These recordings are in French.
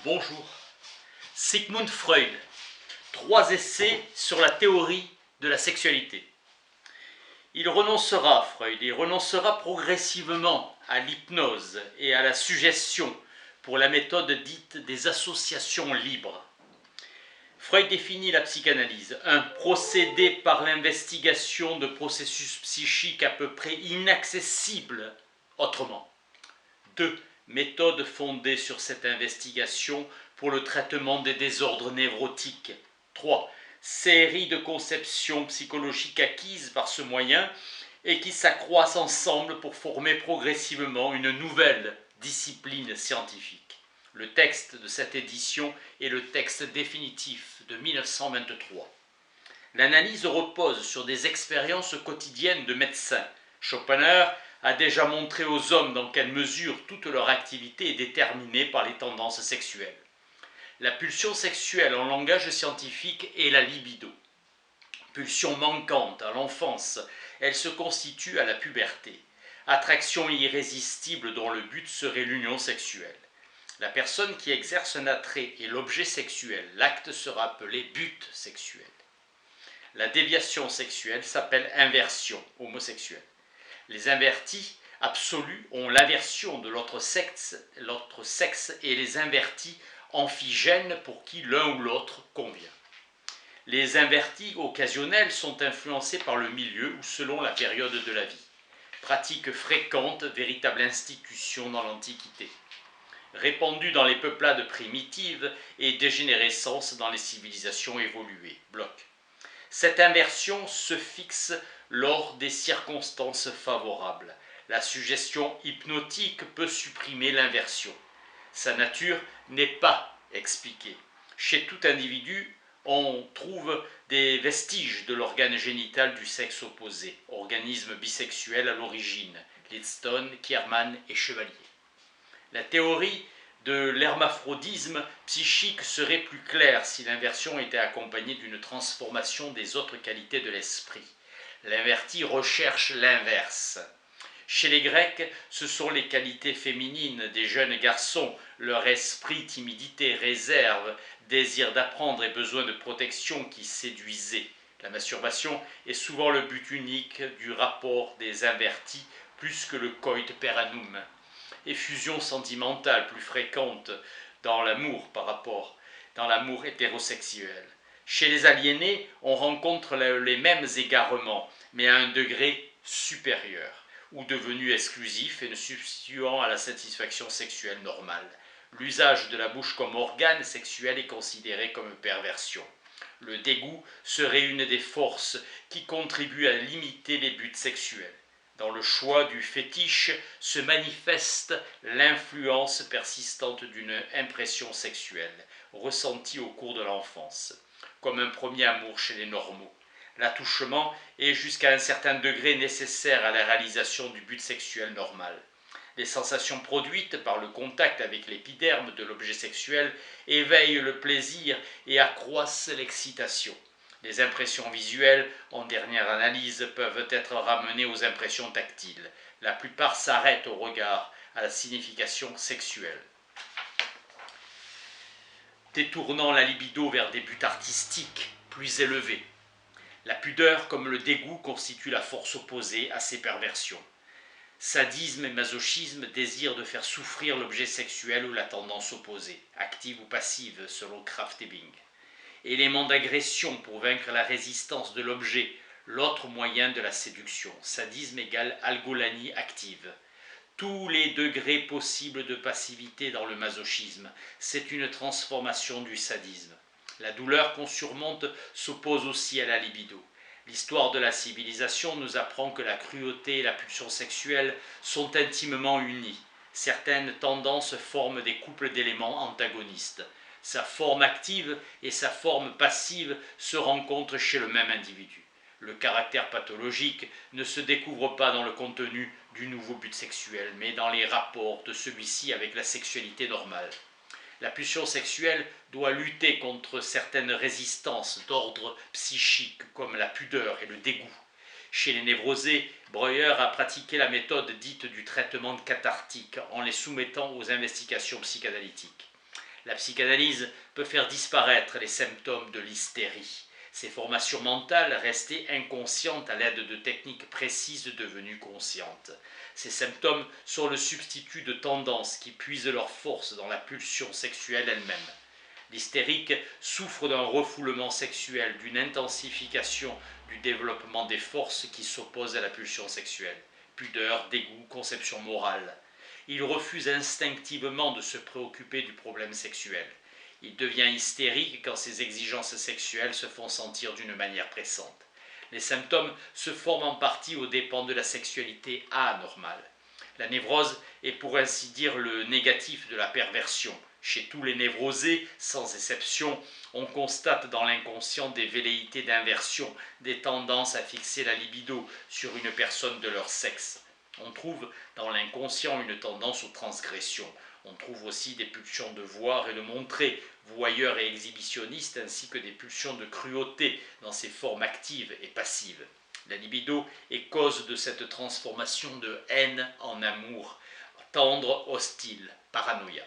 Bonjour. Sigmund Freud. 3 essais sur la théorie de la sexualité. Il renoncera progressivement à l'hypnose et à la suggestion pour la méthode dite des associations libres. Freud définit la psychanalyse, un procédé par l'investigation de processus psychiques à peu près inaccessibles autrement. 2. Méthode fondée sur cette investigation pour le traitement des désordres névrotiques. 3. Série de conceptions psychologiques acquises par ce moyen et qui s'accroissent ensemble pour former progressivement une nouvelle discipline scientifique. Le texte de cette édition est le texte définitif de 1923. L'analyse repose sur des expériences quotidiennes de médecins. Schopenhauer a déjà montré aux hommes dans quelle mesure toute leur activité est déterminée par les tendances sexuelles. La pulsion sexuelle en langage scientifique est la libido. Pulsion manquante à l'enfance, elle se constitue à la puberté. Attraction irrésistible dont le but serait l'union sexuelle. La personne qui exerce un attrait est l'objet sexuel. L'acte sera appelé but sexuel. La déviation sexuelle s'appelle inversion homosexuelle. Les invertis absolus ont l'aversion de l'autre sexe et les invertis amphigènes pour qui l'un ou l'autre convient. Les invertis occasionnels sont influencés par le milieu ou selon la période de la vie. Pratique fréquente, véritable institution dans l'Antiquité. Répandue dans les peuplades primitives et dégénérescence dans les civilisations évoluées. Bloch. Cette inversion se fixe lors des circonstances favorables. La suggestion hypnotique peut supprimer l'inversion. Sa nature n'est pas expliquée. Chez tout individu, on trouve des vestiges de l'organe génital du sexe opposé, organisme bisexuel à l'origine, Lidstone, Kierman et Chevalier. La théorie de l'hermaphrodisme psychique serait plus claire si l'inversion était accompagnée d'une transformation des autres qualités de l'esprit. L'inverti recherche l'inverse. Chez les Grecs, ce sont les qualités féminines des jeunes garçons, leur esprit, timidité, réserve, désir d'apprendre et besoin de protection qui séduisaient. La masturbation est souvent le but unique du rapport des invertis, plus que le coit per annum. Effusion sentimentale plus fréquente dans l'amour dans l'amour hétérosexuel. Chez les aliénés, on rencontre les mêmes égarements, mais à un degré supérieur, ou devenu exclusif et ne substituant à la satisfaction sexuelle normale. L'usage de la bouche comme organe sexuel est considéré comme perversion. Le dégoût serait une des forces qui contribuent à limiter les buts sexuels. Dans le choix du fétiche se manifeste l'influence persistante d'une impression sexuelle, ressentie au cours de l'enfance, comme un premier amour chez les normaux. L'attouchement est jusqu'à un certain degré nécessaire à la réalisation du but sexuel normal. Les sensations produites par le contact avec l'épiderme de l'objet sexuel éveillent le plaisir et accroissent l'excitation. Les impressions visuelles, en dernière analyse, peuvent être ramenées aux impressions tactiles. La plupart s'arrêtent au regard, à la signification sexuelle. Détournant la libido vers des buts artistiques plus élevés. La pudeur, comme le dégoût, constitue la force opposée à ces perversions. Sadisme et masochisme désirent de faire souffrir l'objet sexuel ou la tendance opposée, active ou passive, selon Kraft-Ebing. Élément d'agression pour vaincre la résistance de l'objet, l'autre moyen de la séduction. Sadisme égale algolanie active. Tous les degrés possibles de passivité dans le masochisme, c'est une transformation du sadisme. La douleur qu'on surmonte s'oppose aussi à la libido. L'histoire de la civilisation nous apprend que la cruauté et la pulsion sexuelle sont intimement unies. Certaines tendances forment des couples d'éléments antagonistes. Sa forme active et sa forme passive se rencontrent chez le même individu. Le caractère pathologique ne se découvre pas dans le contenu du nouveau but sexuel, mais dans les rapports de celui-ci avec la sexualité normale. La pulsion sexuelle doit lutter contre certaines résistances d'ordre psychique, comme la pudeur et le dégoût. Chez les névrosés, Breuer a pratiqué la méthode dite du traitement cathartique en les soumettant aux investigations psychanalytiques. La psychanalyse peut faire disparaître les symptômes de l'hystérie, ces formations mentales restées inconscientes à l'aide de techniques précises devenues conscientes. Ces symptômes sont le substitut de tendances qui puisent leur force dans la pulsion sexuelle elle-même. L'hystérique souffre d'un refoulement sexuel, d'une intensification du développement des forces qui s'opposent à la pulsion sexuelle. Pudeur, dégoût, conception morale. Il refuse instinctivement de se préoccuper du problème sexuel. Il devient hystérique quand ses exigences sexuelles se font sentir d'une manière pressante. Les symptômes se forment en partie aux dépens de la sexualité anormale. La névrose est pour ainsi dire le négatif de la perversion. Chez tous les névrosés, sans exception, on constate dans l'inconscient des velléités d'inversion, des tendances à fixer la libido sur une personne de leur sexe. On trouve dans l'inconscient une tendance aux transgressions. On trouve aussi des pulsions de voir et de montrer, voyeurs et exhibitionnistes, ainsi que des pulsions de cruauté dans ses formes actives et passives. La libido est cause de cette transformation de haine en amour, tendre, hostile, paranoïa.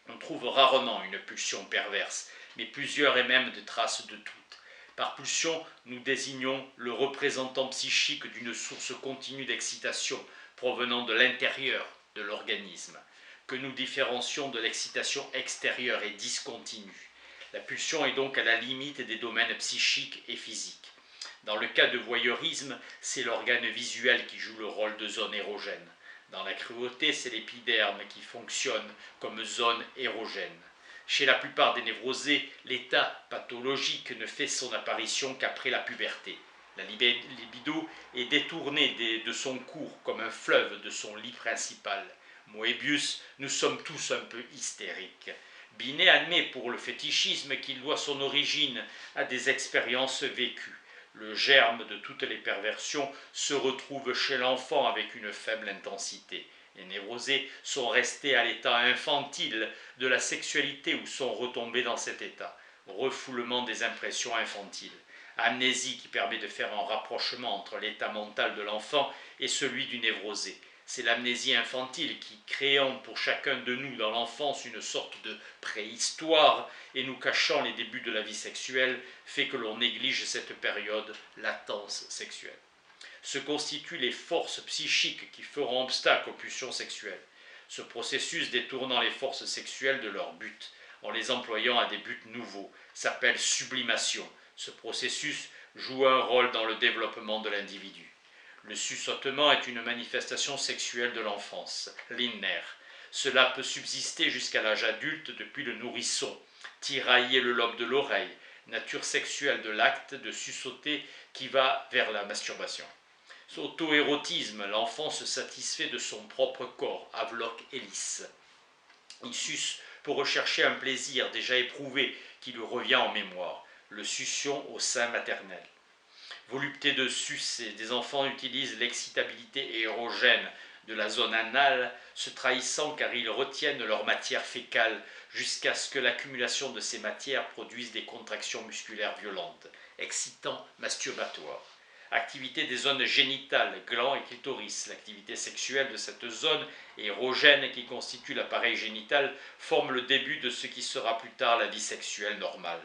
On trouve rarement une pulsion perverse, mais plusieurs et même des traces de toutes. Par pulsion, nous désignons le représentant psychique d'une source continue d'excitation provenant de l'intérieur de l'organisme, que nous différencions de l'excitation extérieure et discontinue. La pulsion est donc à la limite des domaines psychiques et physiques. Dans le cas de voyeurisme, c'est l'organe visuel qui joue le rôle de zone érogène. Dans la cruauté, c'est l'épiderme qui fonctionne comme zone érogène. Chez la plupart des névrosés, l'état pathologique ne fait son apparition qu'après la puberté. La libido est détournée de son cours comme un fleuve de son lit principal. Moebius, nous sommes tous un peu hystériques. Binet admet pour le fétichisme qu'il doit son origine à des expériences vécues. Le germe de toutes les perversions se retrouve chez l'enfant avec une faible intensité. Les névrosés sont restés à l'état infantile de la sexualité ou sont retombés dans cet état. Refoulement des impressions infantiles. Amnésie qui permet de faire un rapprochement entre l'état mental de l'enfant et celui du névrosé. C'est l'amnésie infantile qui, créant pour chacun de nous dans l'enfance une sorte de préhistoire et nous cachant les débuts de la vie sexuelle, fait que l'on néglige cette période latence sexuelle. Se constituent les forces psychiques qui feront obstacle aux pulsions sexuelles. Ce processus détournant les forces sexuelles de leur but, en les employant à des buts nouveaux, s'appelle sublimation. Ce processus joue un rôle dans le développement de l'individu. Le suçotement est une manifestation sexuelle de l'enfance, l'innaire. Cela peut subsister jusqu'à l'âge adulte depuis le nourrisson. Tirailler le lobe de l'oreille, nature sexuelle de l'acte de suçoter qui va vers la masturbation. Auto-érotisme, l'enfant se satisfait de son propre corps, avloc et lisse. Il suce pour rechercher un plaisir déjà éprouvé qui lui revient en mémoire, le succion au sein maternel. Volupté de sucer, des enfants utilisent l'excitabilité érogène de la zone anale, se trahissant car ils retiennent leur matière fécale jusqu'à ce que l'accumulation de ces matières produise des contractions musculaires violentes, excitant masturbatoire. Activité des zones génitales, glands et clitoris. L'activité sexuelle de cette zone érogène qui constitue l'appareil génital forme le début de ce qui sera plus tard la vie sexuelle normale.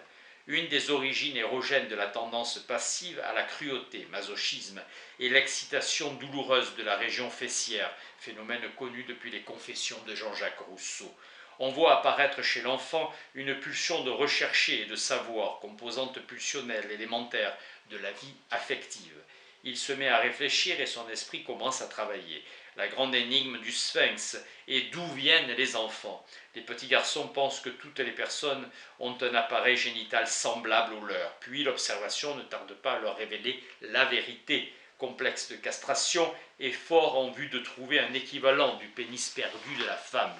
Une des origines érogènes de la tendance passive à la cruauté, masochisme, et l'excitation douloureuse de la région fessière, phénomène connu depuis les confessions de Jean-Jacques Rousseau. On voit apparaître chez l'enfant une pulsion de rechercher et de savoir, composante pulsionnelle élémentaire de la vie affective. Il se met à réfléchir et son esprit commence à travailler. La grande énigme du sphinx est d'où viennent les enfants. Les petits garçons pensent que toutes les personnes ont un appareil génital semblable au leur. Puis l'observation ne tarde pas à leur révéler la vérité. Complexe de castration et fort en vue de trouver un équivalent du pénis perdu de la femme.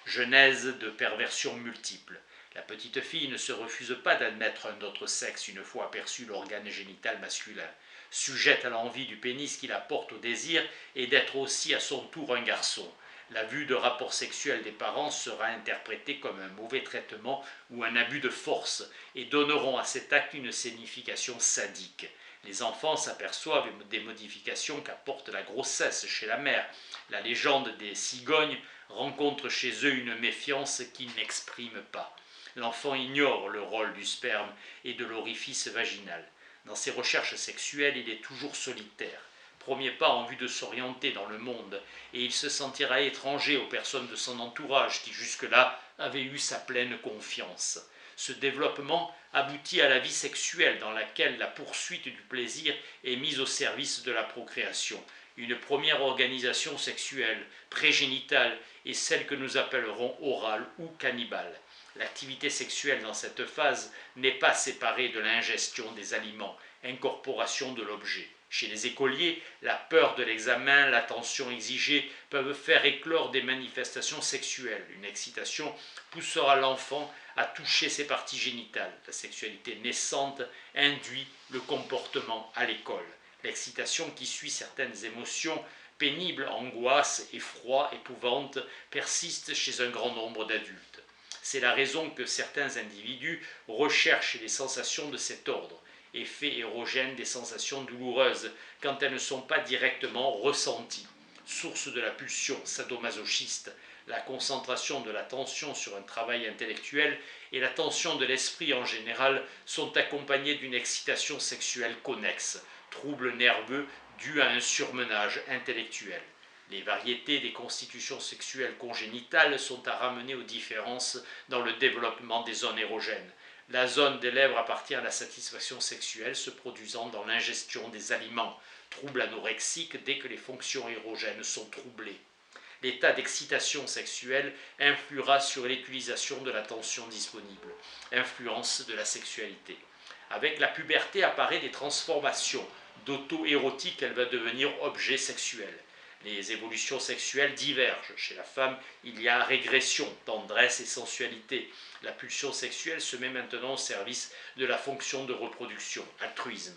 Genèse de perversions multiples. La petite fille ne se refuse pas d'admettre un autre sexe une fois aperçu l'organe génital masculin. Sujette à l'envie du pénis qui la porte au désir et d'être aussi à son tour un garçon. La vue de rapports sexuels des parents sera interprétée comme un mauvais traitement ou un abus de force et donneront à cet acte une signification sadique. Les enfants s'aperçoivent des modifications qu'apporte la grossesse chez la mère. La légende des cigognes rencontre chez eux une méfiance qu'ils n'expriment pas. L'enfant ignore le rôle du sperme et de l'orifice vaginal. Dans ses recherches sexuelles, il est toujours solitaire. Premier pas en vue de s'orienter dans le monde, et il se sentira étranger aux personnes de son entourage qui jusque-là avaient eu sa pleine confiance. Ce développement aboutit à la vie sexuelle dans laquelle la poursuite du plaisir est mise au service de la procréation. Une première organisation sexuelle, prégénitale, est celle que nous appellerons orale ou cannibale. L'activité sexuelle dans cette phase n'est pas séparée de l'ingestion des aliments, incorporation de l'objet. Chez les écoliers, la peur de l'examen, l'attention exigée peuvent faire éclore des manifestations sexuelles. Une excitation poussera l'enfant à toucher ses parties génitales. La sexualité naissante induit le comportement à l'école. L'excitation qui suit certaines émotions pénibles, angoisse, effroi, épouvante, persiste chez un grand nombre d'adultes. C'est la raison que certains individus recherchent les sensations de cet ordre, effets érogènes des sensations douloureuses quand elles ne sont pas directement ressenties. Source de la pulsion sadomasochiste, la concentration de l'attention sur un travail intellectuel et la tension de l'esprit en général sont accompagnées d'une excitation sexuelle connexe, trouble nerveux dû à un surmenage intellectuel. Les variétés des constitutions sexuelles congénitales sont à ramener aux différences dans le développement des zones érogènes. La zone des lèvres appartient à la satisfaction sexuelle se produisant dans l'ingestion des aliments, trouble anorexique dès que les fonctions érogènes sont troublées. L'état d'excitation sexuelle influera sur l'utilisation de l'attention disponible, influence de la sexualité. Avec la puberté apparaissent des transformations. D'auto-érotique, elle va devenir objet sexuel. Les évolutions sexuelles divergent. Chez la femme, il y a régression, tendresse et sensualité. La pulsion sexuelle se met maintenant au service de la fonction de reproduction, altruisme.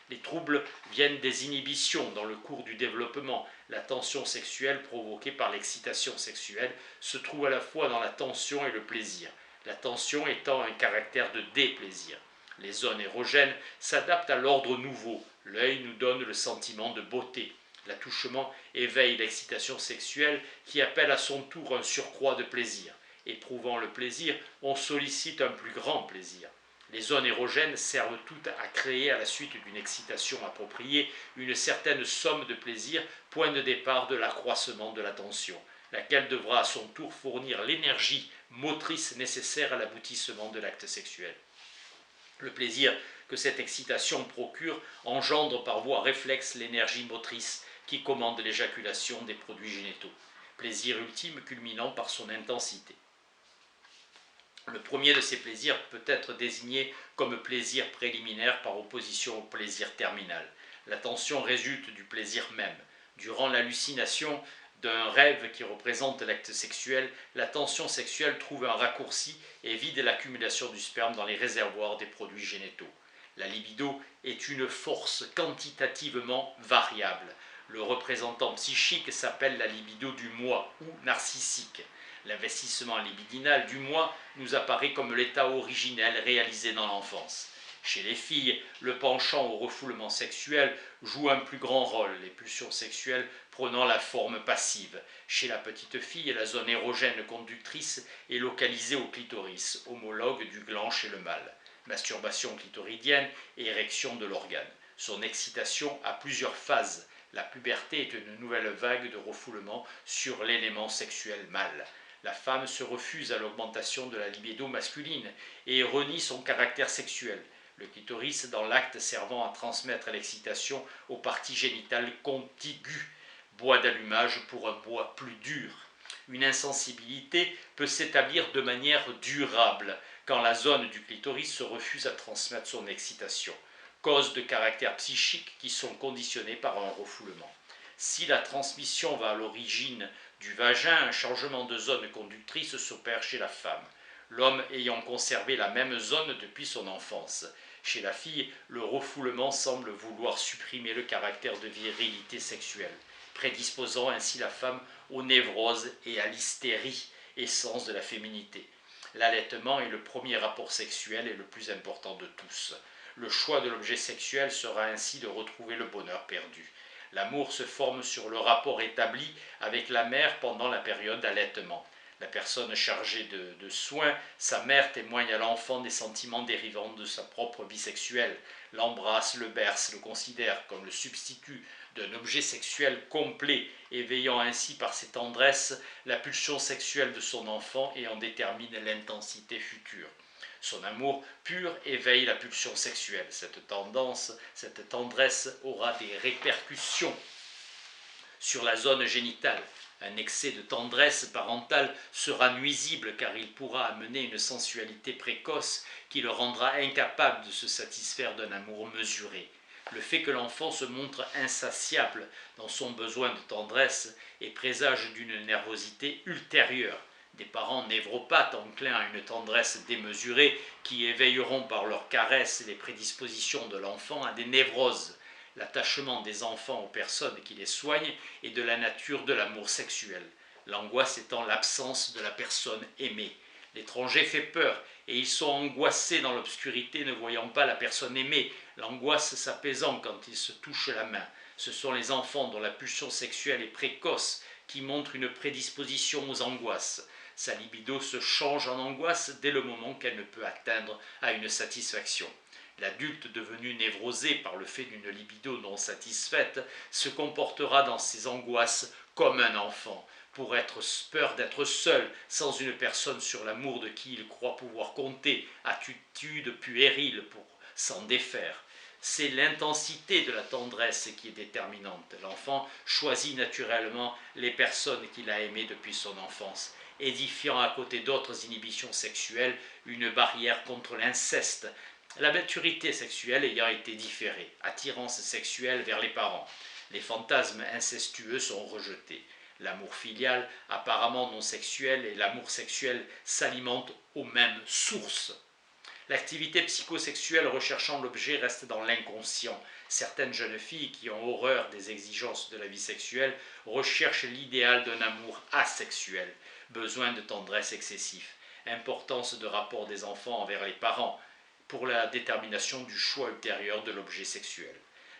Les troubles viennent des inhibitions dans le cours du développement. La tension sexuelle provoquée par l'excitation sexuelle se trouve à la fois dans la tension et le plaisir, la tension étant un caractère de déplaisir. Les zones érogènes s'adaptent à l'ordre nouveau. L'œil nous donne le sentiment de beauté. L'attouchement éveille l'excitation sexuelle qui appelle à son tour un surcroît de plaisir. Éprouvant le plaisir, on sollicite un plus grand plaisir. Les zones érogènes servent toutes à créer, à la suite d'une excitation appropriée, une certaine somme de plaisir, point de départ de l'accroissement de la tension, laquelle devra à son tour fournir l'énergie motrice nécessaire à l'aboutissement de l'acte sexuel. Le plaisir que cette excitation procure engendre par voie réflexe l'énergie motrice qui commande l'éjaculation des produits génitaux, plaisir ultime culminant par son intensité. Le premier de ces plaisirs peut être désigné comme plaisir préliminaire par opposition au plaisir terminal. La tension résulte du plaisir même. Durant l'hallucination d'un rêve qui représente l'acte sexuel, la tension sexuelle trouve un raccourci et vide l'accumulation du sperme dans les réservoirs des produits génitaux. La libido est une force quantitativement variable. Le représentant psychique s'appelle la libido du moi ou narcissique. L'investissement libidinal du moi nous apparaît comme l'état originel réalisé dans l'enfance. Chez les filles, le penchant au refoulement sexuel joue un plus grand rôle, les pulsions sexuelles prenant la forme passive. Chez la petite fille, la zone érogène conductrice est localisée au clitoris, homologue du gland chez le mâle. Masturbation clitoridienne et érection de l'organe. Son excitation a plusieurs phases. La puberté est une nouvelle vague de refoulement sur l'élément sexuel mâle. La femme se refuse à l'augmentation de la libido masculine et renie son caractère sexuel. Le clitoris dans l'acte servant à transmettre l'excitation aux parties génitales contiguës, bois d'allumage pour un bois plus dur. Une insensibilité peut s'établir de manière durable quand la zone du clitoris se refuse à transmettre son excitation, causes de caractère psychique qui sont conditionnées par un refoulement. Si la transmission va à l'origine du vagin, un changement de zone conductrice s'opère chez la femme, l'homme ayant conservé la même zone depuis son enfance. Chez la fille, le refoulement semble vouloir supprimer le caractère de virilité sexuelle, prédisposant ainsi la femme aux névroses et à l'hystérie, essence de la féminité. L'allaitement est le premier rapport sexuel et le plus important de tous. Le choix de l'objet sexuel sera ainsi de retrouver le bonheur perdu. L'amour se forme sur le rapport établi avec la mère pendant la période d'allaitement. La personne chargée de soins, sa mère, témoigne à l'enfant des sentiments dérivant de sa propre vie sexuelle, l'embrasse, le berce, le considère comme le substitut d'un objet sexuel complet, éveillant ainsi par ses tendresses la pulsion sexuelle de son enfant et en détermine l'intensité future. Son amour pur éveille la pulsion sexuelle. Cette tendresse aura des répercussions sur la zone génitale. Un excès de tendresse parentale sera nuisible car il pourra amener une sensualité précoce qui le rendra incapable de se satisfaire d'un amour mesuré. Le fait que l'enfant se montre insatiable dans son besoin de tendresse est présage d'une nervosité ultérieure. Des parents névropathes enclins à une tendresse démesurée qui éveilleront par leurs caresses les prédispositions de l'enfant à des névroses. L'attachement des enfants aux personnes qui les soignent est de la nature de l'amour sexuel, l'angoisse étant l'absence de la personne aimée. L'étranger fait peur et ils sont angoissés dans l'obscurité ne voyant pas la personne aimée, l'angoisse s'apaisant quand ils se touchent la main. Ce sont les enfants dont la pulsion sexuelle est précoce qui montrent une prédisposition aux angoisses. Sa libido se change en angoisse dès le moment qu'elle ne peut atteindre à une satisfaction. L'adulte devenu névrosé par le fait d'une libido non satisfaite se comportera dans ses angoisses comme un enfant, pour être peur d'être seul, sans une personne sur l'amour de qui il croit pouvoir compter, attitude puérile pour s'en défaire. C'est l'intensité de la tendresse qui est déterminante. L'enfant choisit naturellement les personnes qu'il a aimées depuis son enfance, édifiant à côté d'autres inhibitions sexuelles une barrière contre l'inceste, la maturité sexuelle ayant été différée, attirance sexuelle vers les parents. Les fantasmes incestueux sont rejetés. L'amour filial, apparemment non sexuel, et l'amour sexuel s'alimentent aux mêmes sources. L'activité psychosexuelle recherchant l'objet reste dans l'inconscient. Certaines jeunes filles qui ont horreur des exigences de la vie sexuelle recherchent l'idéal d'un amour asexuel, besoin de tendresse excessif, importance de rapport des enfants envers les parents, pour la détermination du choix ultérieur de l'objet sexuel.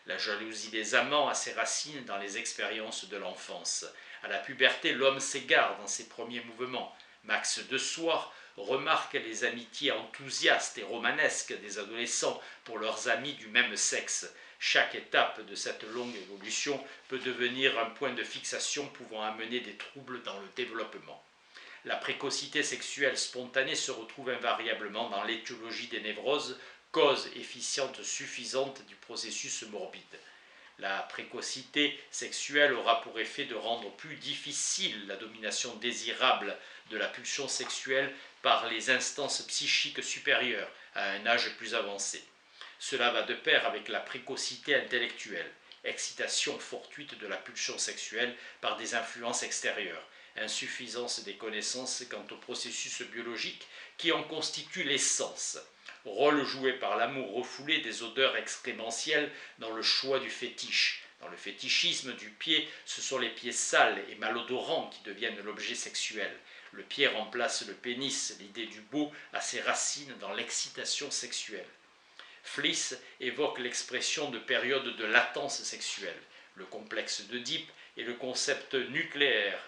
La jalousie des amants a ses racines dans les expériences de l'enfance. À la puberté, l'homme s'égare dans ses premiers mouvements. Max de Soir remarque les amitiés enthousiastes et romanesques des adolescents pour leurs amis du même sexe. Chaque étape de cette longue évolution peut devenir un point de fixation pouvant amener des troubles dans le développement. La précocité sexuelle spontanée se retrouve invariablement dans l'étiologie des névroses, cause efficiente suffisante du processus morbide. La précocité sexuelle aura pour effet de rendre plus difficile la domination désirable de la pulsion sexuelle par les instances psychiques supérieures à un âge plus avancé. Cela va de pair avec la précocité intellectuelle, excitation fortuite de la pulsion sexuelle par des influences extérieures, insuffisance des connaissances quant au processus biologique qui en constitue l'essence, rôle joué par l'amour refoulé des odeurs excrémentielles dans le choix du fétiche. Dans le fétichisme du pied, ce sont les pieds sales et malodorants qui deviennent l'objet sexuel. Le pied remplace le pénis, l'idée du beau a ses racines dans l'excitation sexuelle. Fliss évoque l'expression de périodes de latence sexuelle. Le complexe d'Oedipe est le concept nucléaire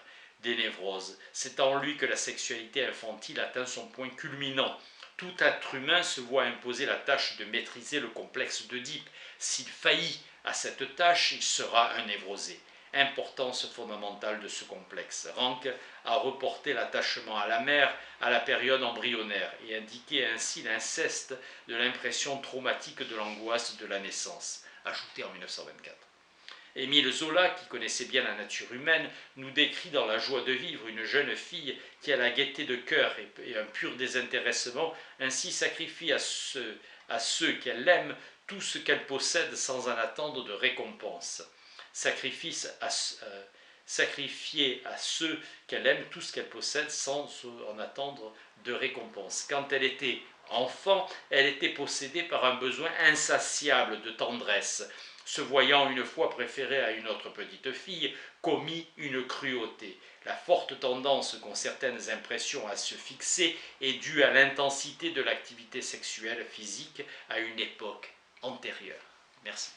des névroses. C'est en lui que la sexualité infantile atteint son point culminant. Tout être humain se voit imposer la tâche de maîtriser le complexe d'Oedipe. S'il faillit à cette tâche, il sera un névrosé. Importance fondamentale de ce complexe. Rank a reporté l'attachement à la mère à la période embryonnaire et indiqué ainsi l'inceste de l'impression traumatique de l'angoisse de la naissance, ajouté en 1924. Émile Zola, qui connaissait bien la nature humaine, nous décrit dans La joie de vivre une jeune fille qui a la gaieté de cœur et un pur désintéressement, ainsi sacrifie à ceux qu'elle aime tout ce qu'elle possède sans en attendre de récompense. Sacrifier à ceux qu'elle aime tout ce qu'elle possède sans en attendre de récompense. Quand elle était enfant, elle était possédée par un besoin insatiable de tendresse. Se voyant une fois préférée à une autre petite fille, commit une cruauté. La forte tendance qu'ont certaines impressions à se fixer est due à l'intensité de l'activité sexuelle physique à une époque antérieure. Merci.